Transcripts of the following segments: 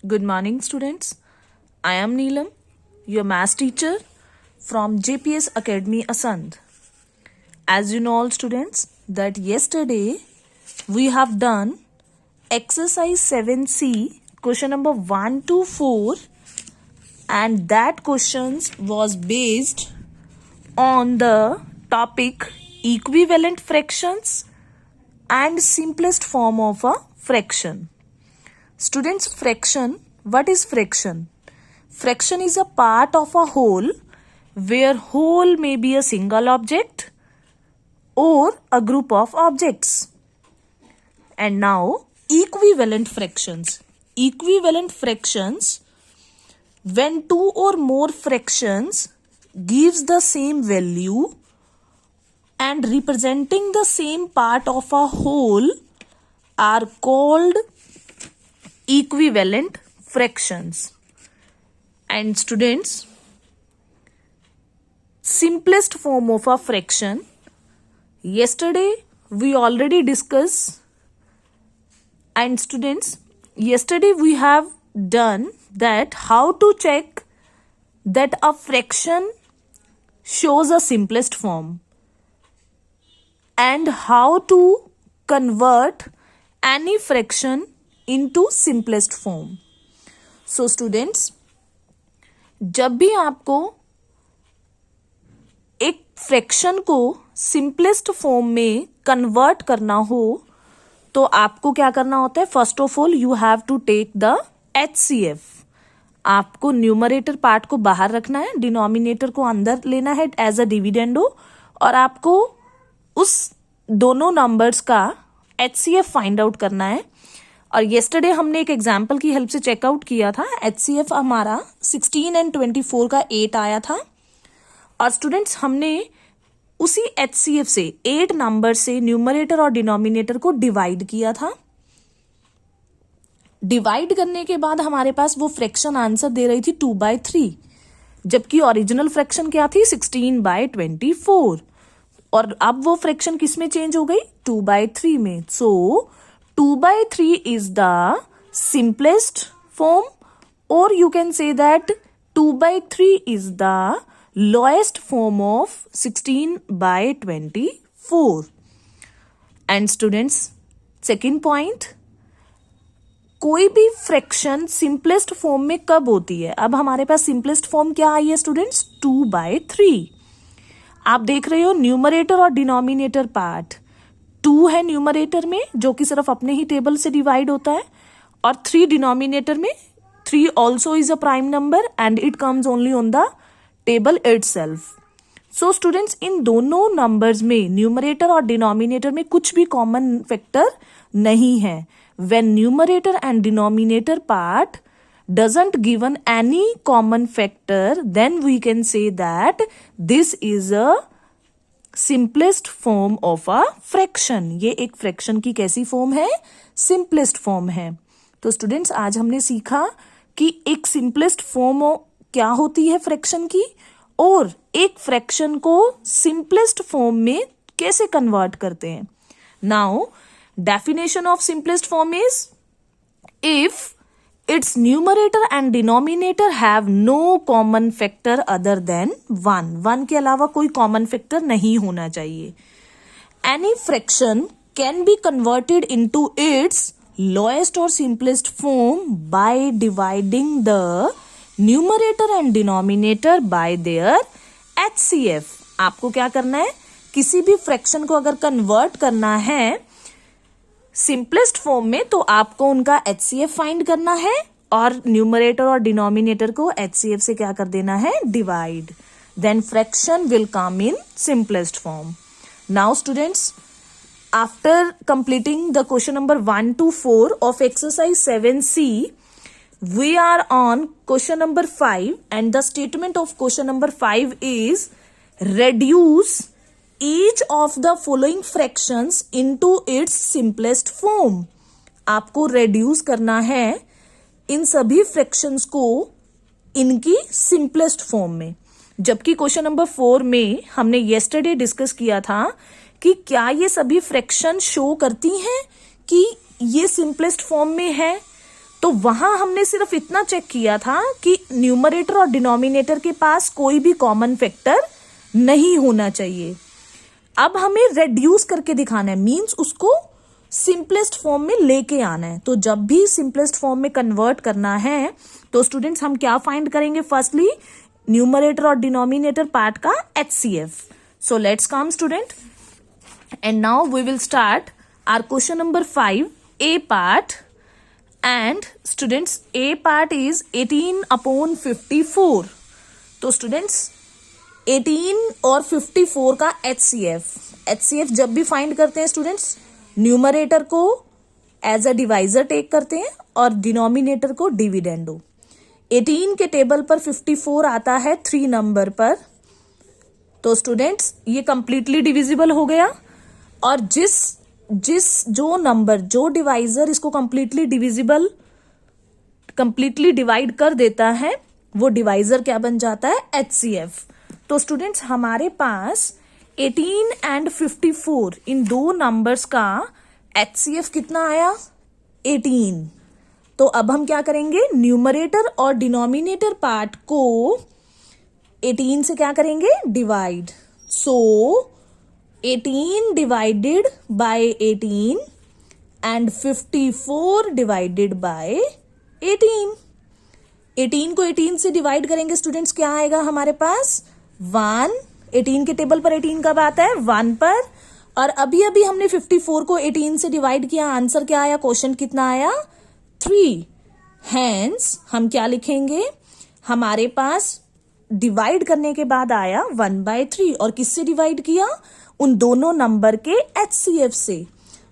Good morning, students. I am Neelam, your maths teacher from JPS Academy, Asand. As you know, all students, that yesterday we have done exercise 7C, question number 1 to 4, and that questions was based on the topic equivalent fractions and simplest form of a fraction. Students, fraction, what is fraction? Fraction is a part of a whole where whole may be a single object or a group of objects. And now equivalent fractions. Equivalent fractions, when two or more fractions gives the same value and representing the same part of a whole are called equivalent fractions. And students, simplest form of a fraction, yesterday we already discussed. And students, yesterday we have done that how to check that a fraction shows a simplest form and how to convert any fraction into simplest form. So students, जब भी आपको एक fraction को simplest form में convert करना हो तो आपको क्या करना होता है? First of all you have to take the HCF. आपको न्यूमरेटर पार्ट को बाहर रखना है, डिनोमिनेटर को अंदर लेना है एज अ डिविडेंडो, और आपको उस दोनों नंबर्स का HCF फाइंड आउट करना है. और येस्टरडे हमने एक एग्जाम्पल की हेल्प से चेकआउट किया था. HCF हमारा 16 and 24 का 8 आया था. और स्टूडेंट्स, हमने उसी HCF से 8 नंबर से न्यूमरेटर और डिनोमिनेटर को डिवाइड किया था. डिवाइड करने के बाद हमारे पास वो फ्रैक्शन आंसर दे रही थी 2/3, जबकि ओरिजिनल फ्रैक्शन क्या थी? 16/24. और अब वो फ्रैक्शन किस में चेंज हो गई? 2/3 में. सो 2/3 is the simplest form, or you can say that 2/3 is the lowest form of 16/24. And students, second point, कोई भी फ्रैक्शन सिंपलेस्ट फॉर्म में कब होती है? अब हमारे पास सिंपलेस्ट फॉर्म क्या आई है स्टूडेंट्स? 2/3. आप देख रहे हो न्यूमरेटर और डिनोमिनेटर पार्ट 2 है न्यूमरेटर में, जो कि सिर्फ अपने ही टेबल से डिवाइड होता है, और 3 डिनोमिनेटर में. 3 also is a prime number and it comes only on the table itself. So students, इन दोनों नंबर्स में न्यूमरेटर और डिनोमिनेटर में कुछ भी कॉमन फैक्टर नहीं है. When numerator and denominator part doesn't given any common factor, then we can say that this is a simplest form of a fraction. ये एक फ्रैक्शन की कैसी फॉर्म है? सिंपलेस्ट फॉर्म है. तो स्टूडेंट्स, आज हमने सीखा कि एक सिंपलेस्ट फॉर्म क्या होती है फ्रैक्शन की, और एक फ्रैक्शन को सिंपलेस्ट फॉर्म में कैसे कन्वर्ट करते हैं. Now definition of simplest form is if its numerator and denominator have no common factor other than 1. 1 के अलावा कोई common factor नहीं होना चाहिए. Any fraction can be converted into its lowest or simplest form by dividing the numerator and denominator by their HCF. आपको क्या करना है? किसी भी फ्रैक्शन को अगर कन्वर्ट करना है सिंपलेस्ट फॉर्म में तो आपको उनका HCF फाइंड करना है, और न्यूमरेटर और डिनोमिनेटर को HCF से क्या कर देना है? Divide. Then fraction will come in simplest form. Now students, after completing the question number 1 to 4 of exercise 7C, we are on question number 5, and the statement of question number 5 is reduce each of the following fractions into its simplest form. आपको reduce करना है इन सभी fractions को इनकी simplest form में. जबकि question number 4 में हमने yesterday डिस्कस किया था कि क्या ये सभी फ्रैक्शन शो करती हैं कि ये सिंपलेस्ट फॉर्म में है. तो वहां हमने सिर्फ इतना चेक किया था कि न्यूमरेटर और डिनोमिनेटर के पास कोई भी कॉमन फैक्टर नहीं होना चाहिए। अब हमें रेड्यूस करके दिखाना है, मींस उसको सिंपलेस्ट फॉर्म में लेके आना है। तो जब भी सिंपलेस्ट फॉर्म में कन्वर्ट करना है तो स्टूडेंट्स हम क्या फाइंड करेंगे? फर्स्टली न्यूमरेटर और डिनोमिनेटर पार्ट का HCF। So let's come student, and now we will start our question number 5, A part. And students, A part is 18/54. तो स्टूडेंट्स 18 और 54 का HCF जब भी फाइंड करते हैं स्टूडेंट्स, न्यूमरेटर को एज अ डिवाइजर टेक करते हैं और डिनोमिनेटर को डिविडेंडो। 18 के टेबल पर 54 आता है 3 नंबर पर, तो स्टूडेंट्स ये कंप्लीटली डिविजिबल हो गया। और जो नंबर, जो डिवाइजर इसको कंप्लीटली डिवाइड कर देता है, वो डिवाइजर क्या बन जाता है? HCF। तो स्टूडेंट्स हमारे पास 18 एंड 54 इन दो नंबर्स का HCF कितना आया? 18। तो अब हम क्या करेंगे? न्यूमरेटर और डिनोमिनेटर पार्ट को 18 से क्या करेंगे? Divide. So 18 divided by 18 and 54 divided by 18। 18 को 18 से डिवाइड करेंगे स्टूडेंट्स, क्या आएगा हमारे पास? 1। 18 के टेबल पर 18 कब आता है? 1 पर। और अभी अभी हमने 54 को 18 से डिवाइड किया, आंसर क्या आया? क्वेश्चन कितना आया? 3। हैंस हम क्या लिखेंगे? हमारे पास डिवाइड करने के बाद आया 1/3, और किससे डिवाइड किया? उन दोनों नंबर के HCF से।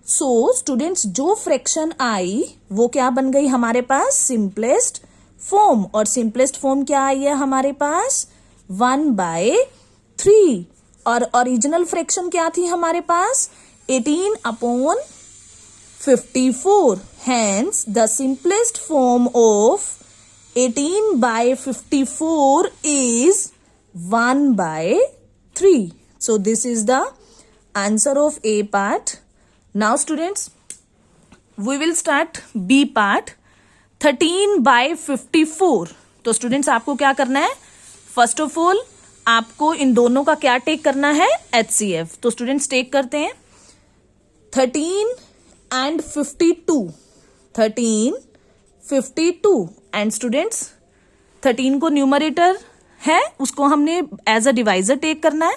सो स्टूडेंट्स जो फ्रैक्शन आई वो क्या बन गई हमारे पास? Simplest form. और सिंपलेस्ट फॉर्म क्या आई है हमारे पास? 1/3। और ओरिजिनल फ्रैक्शन क्या थी हमारे पास? 18/54। Hence the simplest form of 18/54 is 1/3. So this is the answer of A part. Now students, we will start B part, 13/54. तो स्टूडेंट्स आपको क्या करना है? फर्स्ट ऑफ ऑल आपको इन दोनों का क्या टेक करना है? HCF। तो स्टूडेंट्स टेक करते हैं 13 and 52। 13, 52 एंड स्टूडेंट्स 13 को न्यूमरेटर है, उसको हमने एज अ डिवाइजर टेक करना है,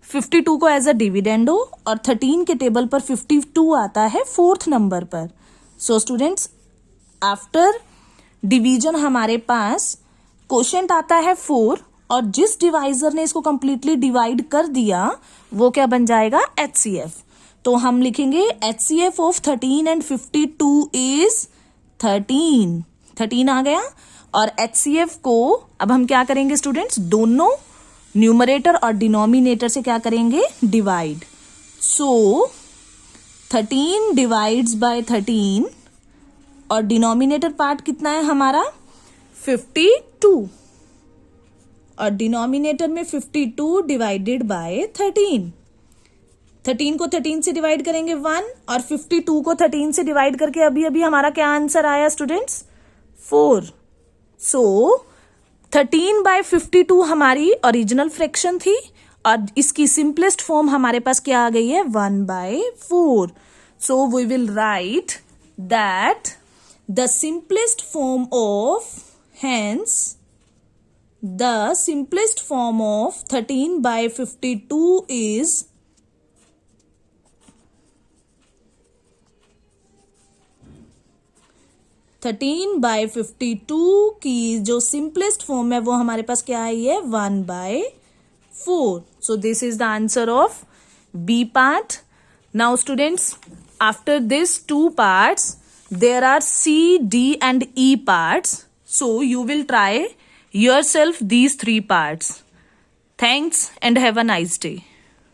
52 को एज अ डिविडेंडो, और 13 के टेबल पर 52 आता है 4th नंबर पर। सो स्टूडेंट्स आफ्टर डिवीजन हमारे पास क्वोशेंट आता है 4, और जिस डिवाइजर ने इसको कंप्लीटली डिवाइड कर दिया वो क्या बन जाएगा? HCF। तो हम लिखेंगे HCF ऑफ 13 एंड 52 इज 13। 13 आ गया। और HCF को अब हम क्या करेंगे स्टूडेंट्स? दोनों न्यूमरेटर और डिनोमिनेटर से क्या करेंगे? डिवाइड। सो 13 डिवाइड्स बाय 13, और डिनोमिनेटर पार्ट कितना है हमारा? 52, और डिनोमिनेटर में 52 डिवाइडेड बाय 13। 13 को 13 से डिवाइड करेंगे 1, और 52 को 13 से डिवाइड करके अभी अभी हमारा क्या आंसर आया स्टूडेंट्स? 4। सो 13/52 हमारी ओरिजिनल फ्रैक्शन थी, और इसकी सिंपलेस्ट फॉर्म हमारे पास क्या आ गई है? 1/4। So we will write that the simplest form of, hence the simplest form of 13/52 is 13/52 की जो सिंपलेस्ट फॉर्म है वो हमारे पास क्या आई है? 1/4। So this is the answer of B part. Now students, after this 2 parts, there are C, D and E parts. So you will try yourself these 3 parts. Thanks and have a nice day.